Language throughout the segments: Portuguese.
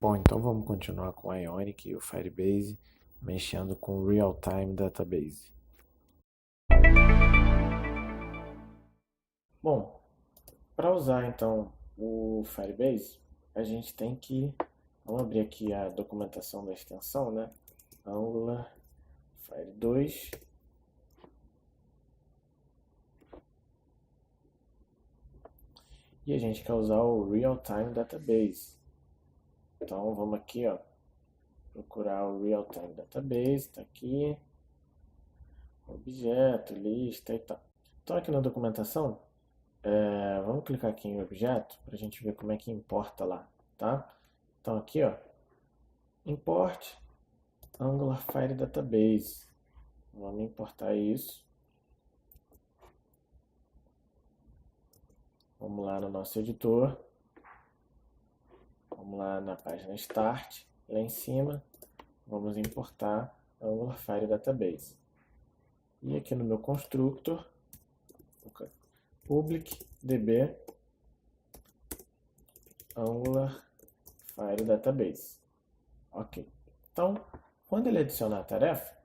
Bom, então vamos continuar com a Ionic e o Firebase, mexendo com o Real-Time Database. Bom, para usar então o Firebase, a gente tem que, vamos abrir aqui a documentação da extensão, né? Angular Fire 2. E a gente quer usar o Real-Time Database. Então vamos aqui, ó, procurar o Real-Time Database, está aqui, objeto, lista e tal. Então aqui na documentação, vamos clicar aqui em objeto para a gente ver como é que importa lá, tá? Então aqui, ó, import Angular Fire Database. Vamos importar isso. Vamos lá no nosso editor. Vamos lá na página Start, lá em cima, vamos importar Angular Fire Database. E aqui no meu constructor, public db Angular Fire Database. Ok. Então, quando ele adicionar a tarefa,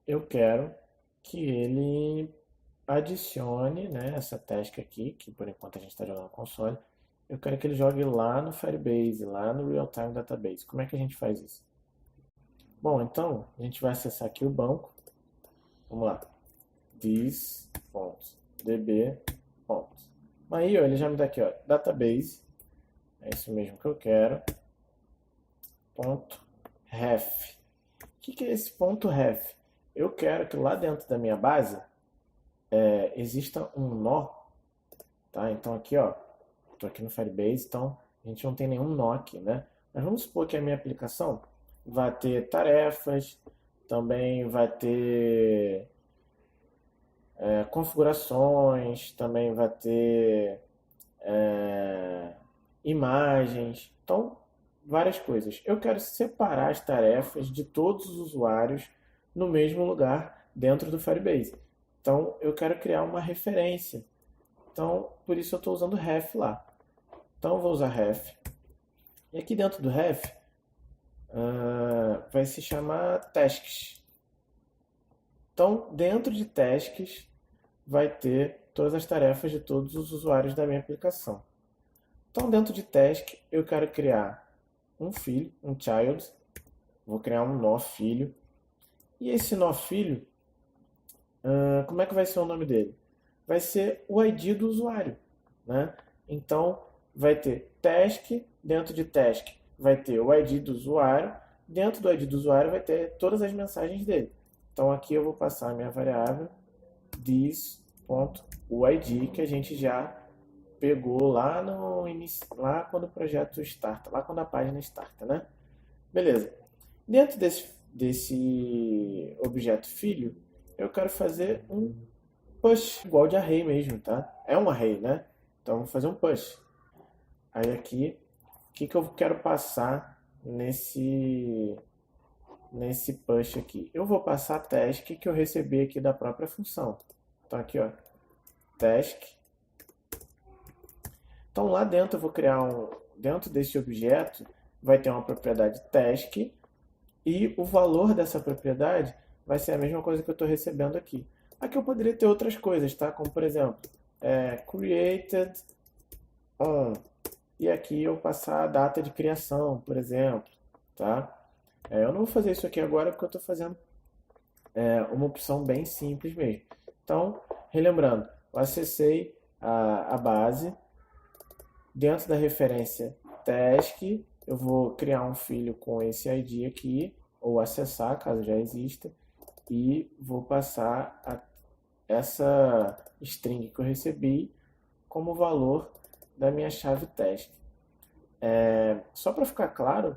eu quero que ele adicione, né, essa task aqui, que por enquanto a gente está jogando no console, eu quero que ele jogue lá no Firebase, lá no Real-Time Database. Como é que a gente faz isso? Bom, então, a gente vai acessar aqui o banco. Vamos lá. this.db. Aí, ó, ele já me dá aqui, ó, database. É isso mesmo que eu quero. .ref. O que é esse .ref? Eu quero que lá dentro da minha base exista um nó, tá? Então aqui, ó, estou aqui no Firebase, então a gente não tem nenhum nó aqui, né? Mas vamos supor que a minha aplicação vai ter tarefas, também vai ter configurações, também vai ter imagens, então várias coisas. Eu quero separar as tarefas de todos os usuários no mesmo lugar dentro do Firebase. Então eu quero criar uma referência. Então por isso eu estou usando ref lá. Então eu vou usar ref. E aqui dentro do ref vai se chamar tasks. Então dentro de tasks vai ter todas as tarefas de todos os usuários da minha aplicação. Então dentro de task eu quero criar um filho, um child. Vou criar um nó filho. E esse nó filho, como é que vai ser o nome dele? Vai ser o ID do usuário, né? Então vai ter task, dentro de task vai ter o ID do usuário, dentro do ID do usuário vai ter todas as mensagens dele. Então aqui eu vou passar a minha variável this.uid, que a gente já pegou lá no início, lá quando o projeto starta, lá quando a página starta, né? Beleza. Dentro desse objeto filho, eu quero fazer um push, igual de array mesmo, tá? É um array, né? Então vou fazer um push. Aí aqui, o que eu quero passar nesse push aqui? Eu vou passar a task que eu recebi aqui da própria função. Então aqui, ó, task. Então lá dentro eu vou criar dentro desse objeto vai ter uma propriedade task e o valor dessa propriedade vai ser a mesma coisa que eu estou recebendo aqui. Aqui eu poderia ter outras coisas, tá? Como por exemplo, created on. E aqui eu passar a data de criação, por exemplo, tá? Eu não vou fazer isso aqui agora porque eu estou fazendo uma opção bem simples mesmo. Então, relembrando, eu acessei a base, dentro da referência task, eu vou criar um filho com esse ID aqui, ou acessar, caso já exista, e vou passar essa string que eu recebi como valor da minha chave task. Só para ficar claro,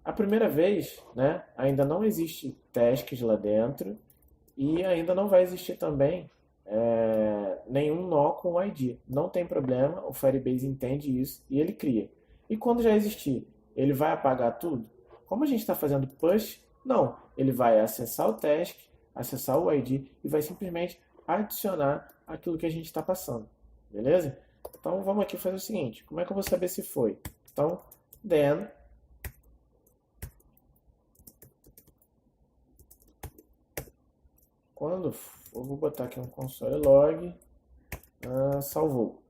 a primeira vez, né, ainda não existe tasks lá dentro e ainda não vai existir também nenhum nó com o ID. Não tem problema, o Firebase entende isso e ele cria. E quando já existir, ele vai apagar tudo? Como a gente está fazendo push, não. Ele vai acessar o task, acessar o ID e vai simplesmente adicionar aquilo que a gente está passando. Beleza? Então vamos aqui fazer o seguinte, como é que eu vou saber se foi? Então, then quando eu vou botar aqui um console log, salvou.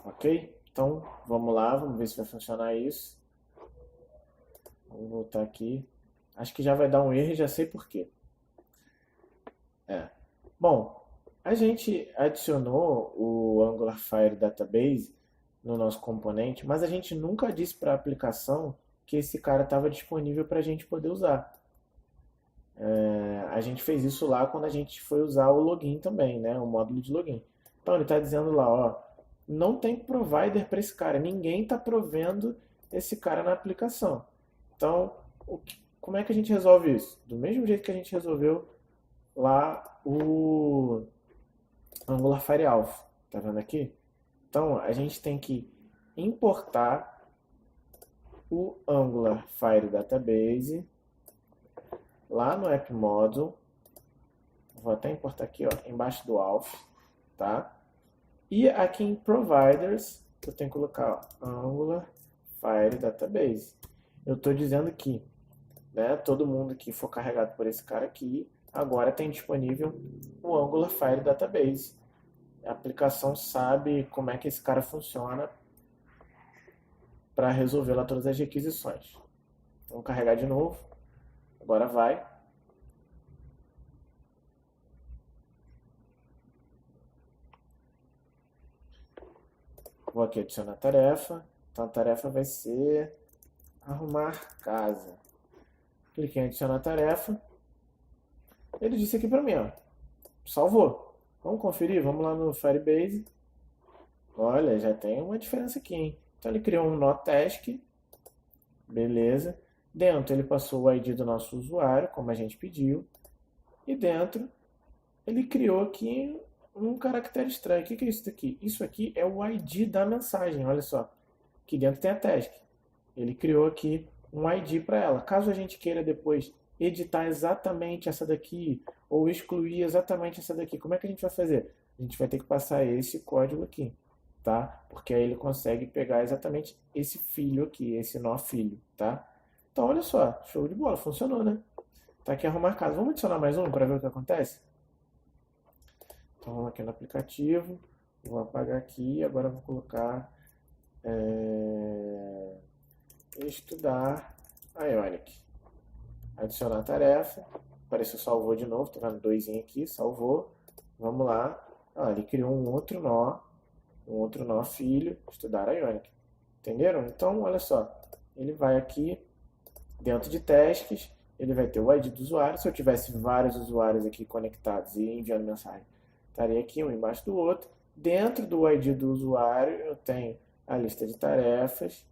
Ok? Então, vamos lá, vamos ver se vai funcionar isso. Vamos voltar aqui. Acho que já vai dar um erro e já sei por quê. Bom, a gente adicionou o Angular Fire Database no nosso componente, mas a gente nunca disse para a aplicação que esse cara estava disponível para a gente poder usar. A gente fez isso lá quando a gente foi usar o login também, né? O módulo de login. Então ele está dizendo lá, ó, não tem provider para esse cara, ninguém está provendo esse cara na aplicação. Então, como é que a gente resolve isso? Do mesmo jeito que a gente resolveu lá o Angular Fire Alpha, tá vendo aqui? Então a gente tem que importar o Angular Fire Database lá no App Module. Vou até importar aqui, ó, embaixo do Alpha, tá? E aqui em Providers eu tenho que colocar ó, Angular Fire Database. Eu estou dizendo que, né, todo mundo que for carregado por esse cara aqui agora tem disponível o Angular Fire Database. A aplicação sabe como é que esse cara funciona para resolver lá todas as requisições. Vamos carregar de novo. Agora vai. Vou aqui adicionar a tarefa. Então a tarefa vai ser arrumar casa. Cliquei em adicionar tarefa. Ele disse aqui para mim, ó, salvou. Vamos conferir, vamos lá no Firebase. Olha, já tem uma diferença aqui, hein? Então ele criou um nó task, beleza. Dentro ele passou o ID do nosso usuário, como a gente pediu. E dentro ele criou aqui um caractere estranho. O que é isso daqui? Isso aqui é o ID da mensagem, olha só. Aqui dentro tem a task. Ele criou aqui um ID para ela. Caso a gente queira depois editar exatamente essa daqui ou excluir exatamente essa daqui, como é que a gente vai fazer? A gente vai ter que passar esse código aqui, tá? Porque aí ele consegue pegar exatamente esse filho aqui, esse nó filho, tá? Então olha só, show de bola, funcionou, né? Tá aqui arrumar casa. Vamos adicionar mais um para ver o que acontece? Então vamos aqui no aplicativo, vou apagar aqui, agora vou colocar estudar Ionic. Adicionar a tarefa, apareceu salvou de novo, tá vendo? Doisinho aqui, salvou. Vamos lá. Ele criou um outro nó filho, estudar Ionic. Entenderam? Então, olha só, ele vai aqui dentro de tasks, ele vai ter o ID do usuário. Se eu tivesse vários usuários aqui conectados e enviando mensagem, estaria aqui um embaixo do outro. Dentro do ID do usuário, eu tenho a lista de tarefas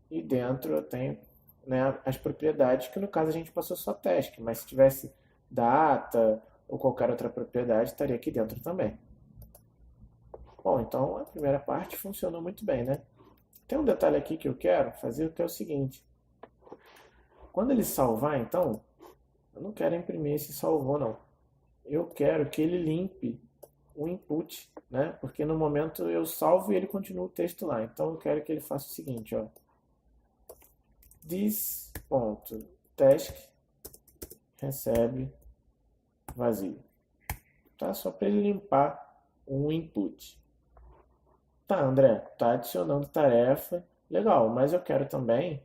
e dentro eu tenho, né, as propriedades, que no caso a gente passou só task, mas se tivesse data ou qualquer outra propriedade, estaria aqui dentro também. Bom, então a primeira parte funcionou muito bem, né? Tem um detalhe aqui que eu quero fazer, que é o seguinte. Quando ele salvar, então, eu não quero imprimir esse salvou, não. Eu quero que ele limpe o input, né? Porque no momento eu salvo e ele continua o texto lá. Então eu quero que ele faça o seguinte, ó. This.task recebe vazio. Tá? Só para ele limpar o input. Tá, André, tá adicionando tarefa. Legal, mas eu quero também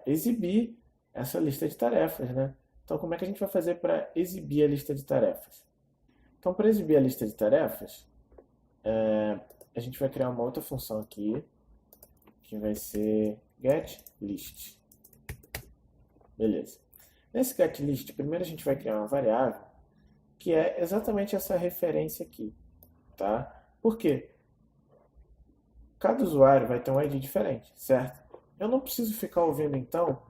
exibir essa lista de tarefas, né? Então, como é que a gente vai fazer para exibir a lista de tarefas? Então, para exibir a lista de tarefas, a gente vai criar uma outra função aqui, que vai ser getList. Beleza. Nesse getList, primeiro a gente vai criar uma variável que é exatamente essa referência aqui, tá? Por quê? Cada usuário vai ter um ID diferente, certo? Eu não preciso ficar ouvindo, então,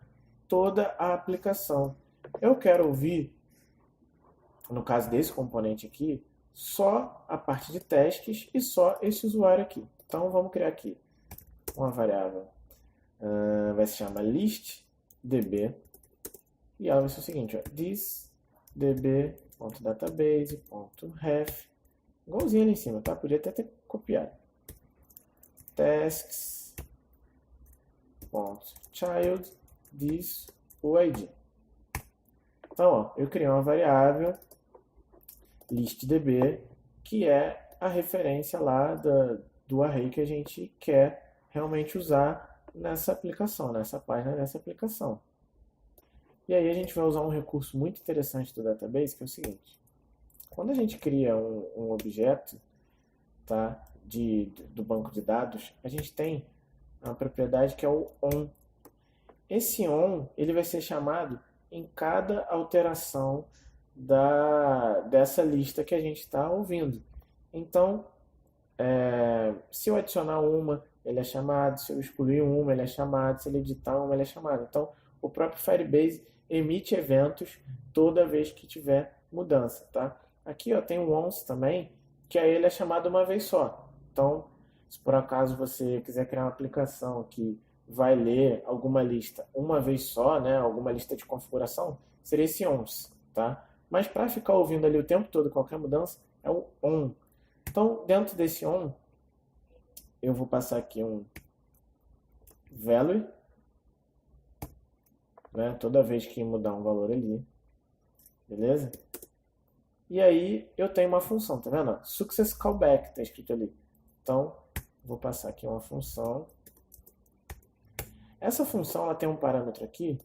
toda a aplicação. Eu quero ouvir, no caso desse componente aqui, só a parte de tasks e só esse usuário aqui. Então, vamos criar aqui uma variável. Vai se chamar listDB. E ela vai ser o seguinte, ó, thisDB.database.ref. Igualzinho ali em cima, tá? Podia até ter copiado. Tasks child this UID. Então, ó, eu criei uma variável listDB, que é a referência lá do array que a gente quer realmente usar nessa aplicação, nessa página dessa aplicação. E aí a gente vai usar um recurso muito interessante do database, que é o seguinte. Quando a gente cria um objeto, tá, do banco de dados, a gente tem uma propriedade que é o on. Esse on ele vai ser chamado em cada alteração dessa lista que a gente está ouvindo. Então, se eu adicionar uma, ele é chamado. Se eu excluir uma, ele é chamado. Se ele editar uma, ele é chamado. Então, o próprio Firebase emite eventos toda vez que tiver mudança, tá? Aqui, ó, tem o once também, que aí ele é chamado uma vez só. Então, se por acaso você quiser criar uma aplicação que vai ler alguma lista uma vez só, né, alguma lista de configuração, seria esse once, tá? Mas para ficar ouvindo ali o tempo todo qualquer mudança, é o on. Então, dentro desse on, eu vou passar aqui um value, né, toda vez que mudar um valor ali, beleza? E aí eu tenho uma função, tá vendo? Success callback, tá escrito ali. Então, vou passar aqui uma função. Essa função ela tem um parâmetro aqui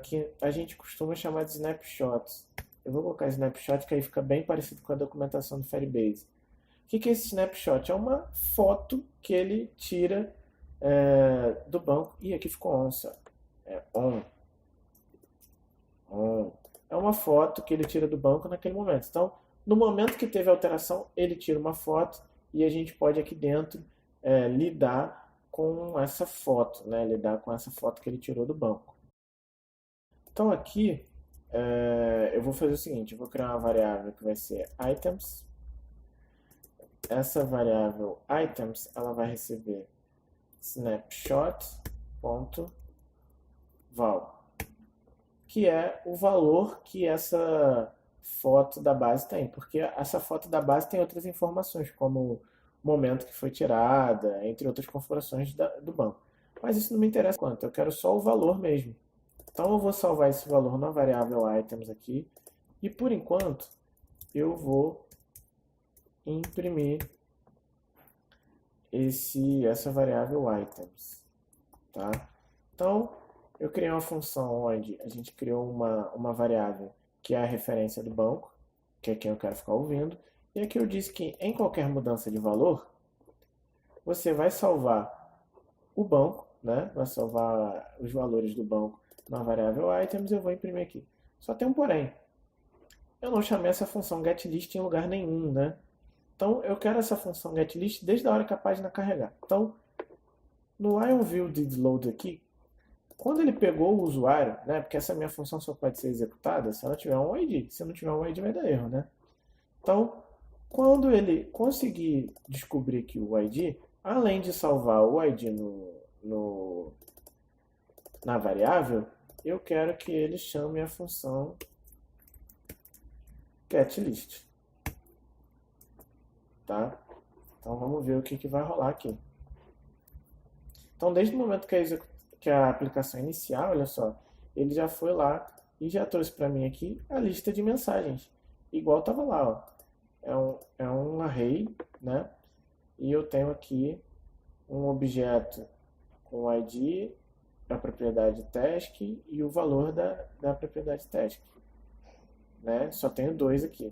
que a gente costuma chamar de snapshots. Eu vou colocar snapshot, que aí fica bem parecido com a documentação do Firebase. O que é esse snapshot? É uma foto que ele tira do banco. E aqui ficou on, só. É on. É uma foto que ele tira do banco naquele momento. Então, no momento que teve alteração, ele tira uma foto e a gente pode aqui dentro lidar com essa foto, né? Lidar com essa foto que ele tirou do banco. Então aqui eu vou fazer o seguinte, eu vou criar uma variável que vai ser items. Essa variável items, ela vai receber snapshot.val, que é o valor que essa foto da base tem, porque essa foto da base tem outras informações, como o momento que foi tirada, entre outras configurações do banco. Mas isso não me interessa quanto, eu quero só o valor mesmo. Então eu vou salvar esse valor na variável items aqui, e por enquanto eu vou imprimir essa variável items, tá? Então eu criei uma função onde a gente criou uma variável que é a referência do banco, que é quem eu quero ficar ouvindo, e aqui eu disse que em qualquer mudança de valor, você vai salvar o banco, né? Vai salvar os valores do banco na variável items, eu vou imprimir aqui. Só tem um porém. Eu não chamei essa função getList em lugar nenhum, né? Então eu quero essa função getList desde a hora que a página carregar. Então, no IonViewDidLoad aqui, quando ele pegou o usuário, né? Porque essa minha função só pode ser executada se ela tiver um ID. Se não tiver um ID, vai dar erro, né? Então, quando ele conseguir descobrir aqui o ID, além de salvar o ID na variável, eu quero que ele chame a função getList. Tá? Então vamos ver o que vai rolar aqui. Então desde o momento que a aplicação inicial, olha só, ele já foi lá e já trouxe para mim aqui a lista de mensagens. Igual estava lá, ó. É um array, né? E eu tenho aqui um objeto com o ID, a propriedade task e o valor da propriedade task, né? Só tenho dois aqui.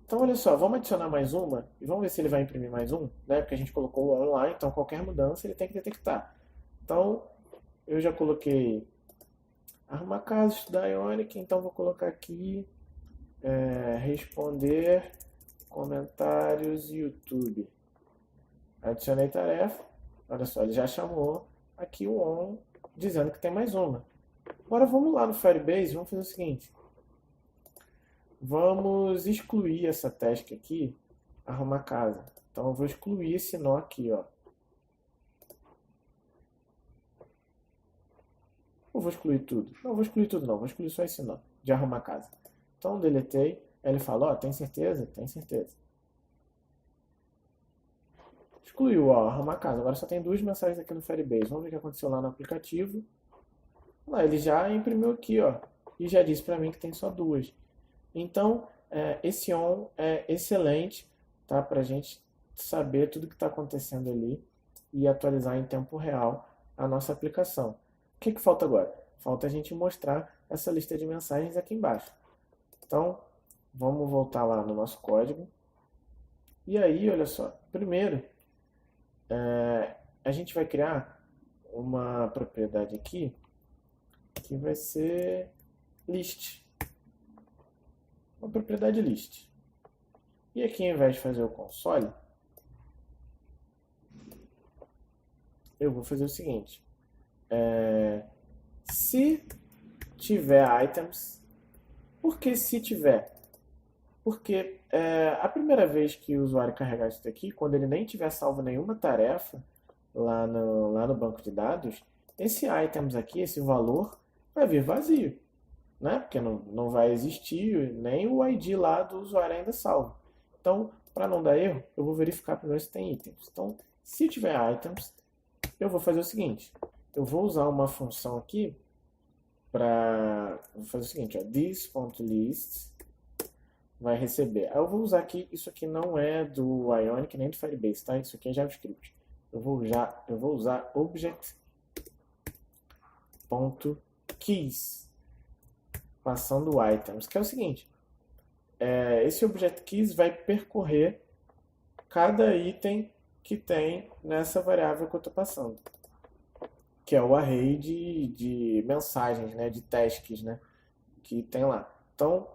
Então, olha só, vamos adicionar mais uma e vamos ver se ele vai imprimir mais um, né? Porque a gente colocou o online, então qualquer mudança ele tem que detectar. Então, eu já coloquei arrumar caso, estudar Ionic, então vou colocar aqui responder comentários YouTube. Adicionei tarefa, olha só, ele já chamou aqui o on, dizendo que tem mais uma. Agora vamos lá no Firebase, vamos fazer o seguinte. Vamos excluir essa task aqui, arrumar casa. Então eu vou excluir esse nó aqui, ó. Ou vou excluir tudo? Não, vou excluir tudo não, vou excluir só esse nó, de arrumar casa. Então deletei, aí ele fala, ó, tem certeza? Tem certeza. Excluiu, ó, arrumar casa. Agora só tem duas mensagens aqui no Firebase. Vamos ver o que aconteceu lá no aplicativo. Lá, ele já imprimiu aqui, ó, e já disse para mim que tem só duas. Então, esse on é excelente, tá, para a gente saber tudo que está acontecendo ali e atualizar em tempo real a nossa aplicação. O que falta agora? Falta a gente mostrar essa lista de mensagens aqui embaixo. Então, vamos voltar lá no nosso código. E aí, olha só, primeiro, a gente vai criar uma propriedade aqui que vai ser list. Uma propriedade list. E aqui, ao invés de fazer o console, eu vou fazer o seguinte. Se tiver items, por que se tiver? Porque a primeira vez que o usuário carregar isso daqui, quando ele nem tiver salvo nenhuma tarefa lá no banco de dados, esse items aqui, esse valor, vai vir vazio, né? Porque não vai existir nem o ID lá do usuário ainda salvo. Então, para não dar erro, eu vou verificar primeiro se tem itens. Então, se tiver items, eu vou fazer o seguinte. Eu vou usar uma função aqui para... Vou fazer o seguinte, ó, this.list vai receber. Eu vou usar aqui, isso aqui não é do Ionic nem do Firebase, tá? Isso aqui é JavaScript. Eu vou usar object.keys passando items, que é o seguinte, esse object keys vai percorrer cada item que tem nessa variável que eu estou passando, que é o array de mensagens, né, de tasks, né, que tem lá. Então,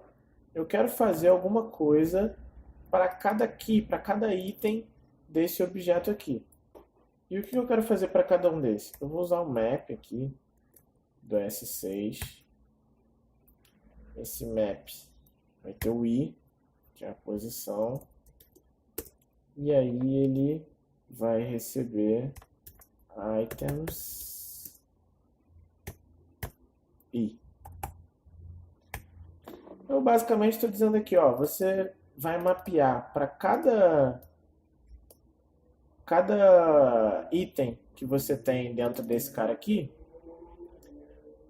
eu quero fazer alguma coisa para cada key, para cada item desse objeto aqui. E o que eu quero fazer para cada um desses? Eu vou usar o map aqui do S6. Esse map vai ter o i, que é a posição. E aí ele vai receber items i. Eu basicamente estou dizendo aqui, ó, você vai mapear para cada item que você tem dentro desse cara aqui,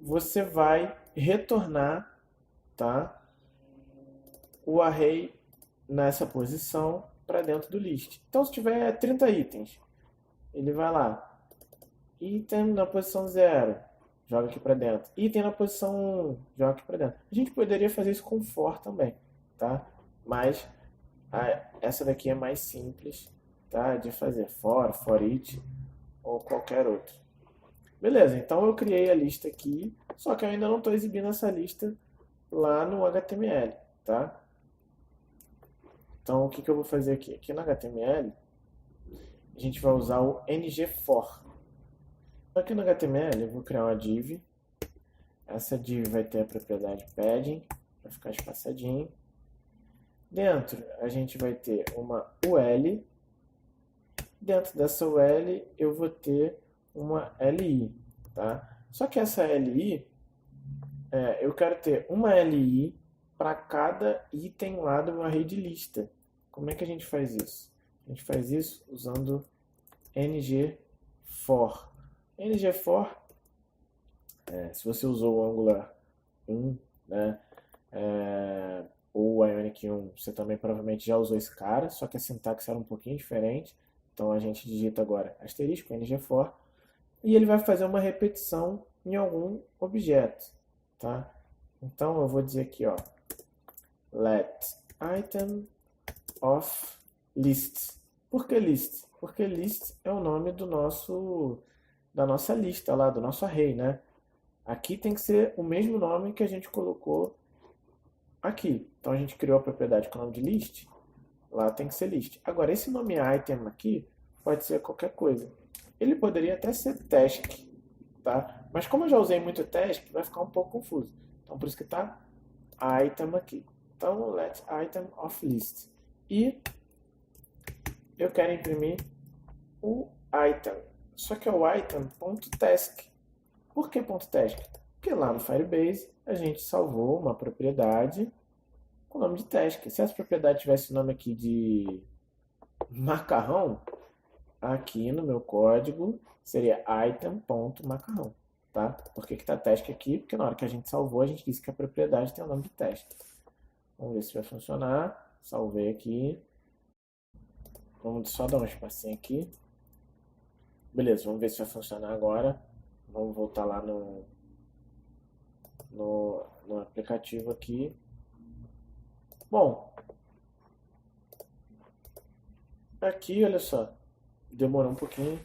você vai retornar, tá, o array nessa posição para dentro do list. Então, se tiver 30 itens, ele vai lá, item na posição 0, joga aqui para dentro. Item na posição 1, joga aqui para dentro. A gente poderia fazer isso com for também, tá? Mas essa daqui é mais simples, tá? De fazer for each ou qualquer outro. Beleza, então eu criei a lista aqui, só que eu ainda não estou exibindo essa lista lá no HTML, tá? Então o que eu vou fazer aqui? Aqui no HTML, a gente vai usar o ngFor. Aqui no HTML eu vou criar uma div. Essa div vai ter a propriedade padding, vai ficar espaçadinho. Dentro a gente vai ter uma UL. Dentro dessa UL eu vou ter uma LI, tá? Só que essa LI, eu quero ter uma LI para cada item lá do meu array de lista. Como é que a gente faz isso? A gente faz isso usando ngFor. ngFor, se você usou o Angular 1, né, ou o Ionic 1, você também provavelmente já usou esse cara, só que a sintaxe era um pouquinho diferente. Então a gente digita agora asterisco, ngFor, e ele vai fazer uma repetição em algum objeto, tá? Então eu vou dizer aqui, ó, let item of list. Por que list? Porque list é o nome da nossa lista lá, do nosso array, né? Aqui tem que ser o mesmo nome que a gente colocou aqui. Então a gente criou a propriedade com o nome de list, lá tem que ser list. Agora esse nome item aqui pode ser qualquer coisa. Ele poderia até ser task, tá? Mas como eu já usei muito task, vai ficar um pouco confuso. Então por isso que tá item aqui. Então let item of list. E eu quero imprimir o item. Só que é o item.task. Por que .task? Porque lá no Firebase a gente salvou uma propriedade com o nome de task. Se essa propriedade tivesse o nome aqui de macarrão, aqui no meu código seria item.macarrão, tá? Por que que tá task aqui? Porque na hora que a gente salvou, a gente disse que a propriedade tem o nome de teste. Vamos ver se vai funcionar. Salvei aqui. Vamos só dar um espacinho aqui. Beleza, vamos ver se vai funcionar agora. Vamos voltar lá no aplicativo aqui. Bom, aqui, olha só, demorou um pouquinho,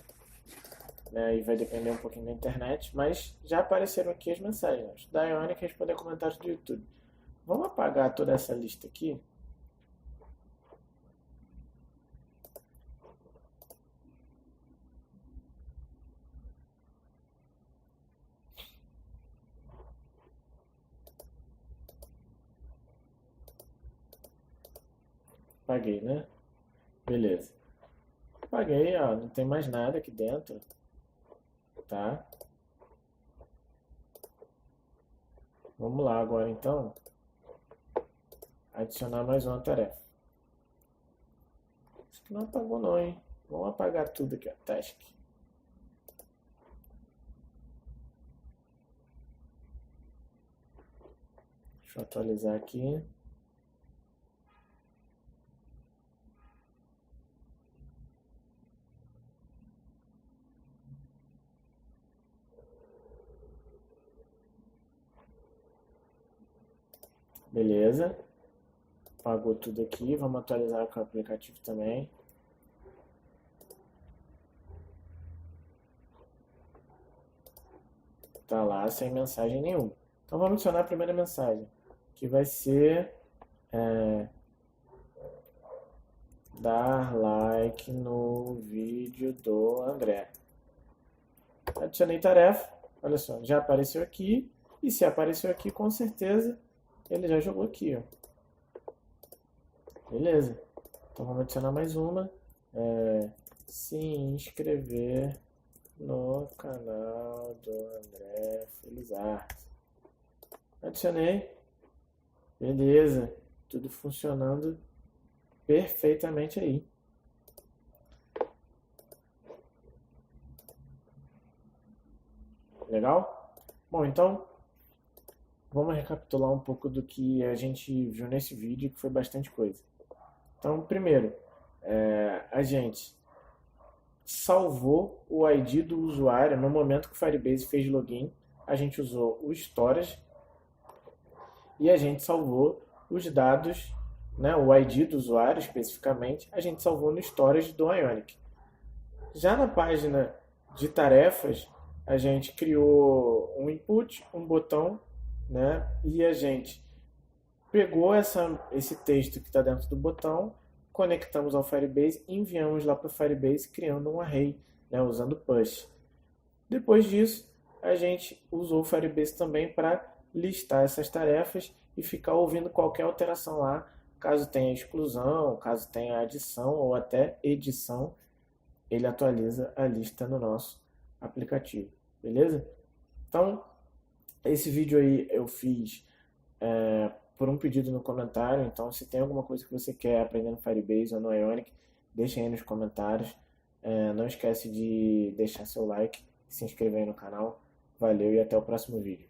né, e vai depender um pouquinho da internet, mas já apareceram aqui as mensagens. Da Ionic responder comentários do YouTube. Vamos apagar toda essa lista aqui. Apaguei, né? Beleza. Apaguei, ó, não tem mais nada aqui dentro, tá? Vamos lá agora então, adicionar mais uma tarefa. Acho que não apagou não, hein? Vamos apagar tudo aqui, ó, task. Deixa eu atualizar aqui. Beleza. Apagou tudo aqui. Vamos atualizar com o aplicativo também. Tá lá sem mensagem nenhuma. Então vamos adicionar a primeira mensagem, que vai ser dar like no vídeo do André. Adicionei tarefa, olha só, já apareceu aqui, e se apareceu aqui, com certeza ele já jogou aqui, ó. Beleza. Então vamos adicionar mais uma. Se inscrever no canal do André Felizardo. Adicionei. Beleza. Tudo funcionando perfeitamente aí. Legal? Bom, então vamos recapitular um pouco do que a gente viu nesse vídeo, que foi bastante coisa. Então, primeiro, a gente salvou o ID do usuário no momento que o Firebase fez login. A gente usou o storage e a gente salvou os dados, né, o ID do usuário especificamente, a gente salvou no storage do Ionic. Já na página de tarefas, a gente criou um input, um botão, né, e a gente pegou esse texto que está dentro do botão, conectamos ao Firebase e enviamos lá para o Firebase criando um array, né, usando push. Depois disso, a gente usou o Firebase também para listar essas tarefas e ficar ouvindo qualquer alteração lá, caso tenha exclusão, caso tenha adição ou até edição, ele atualiza a lista no nosso aplicativo, beleza? Então, esse vídeo aí eu fiz por um pedido no comentário, então se tem alguma coisa que você quer aprender no Firebase ou no Ionic, deixa aí nos comentários. Não esquece de deixar seu like, se inscrever aí no canal. Valeu e até o próximo vídeo.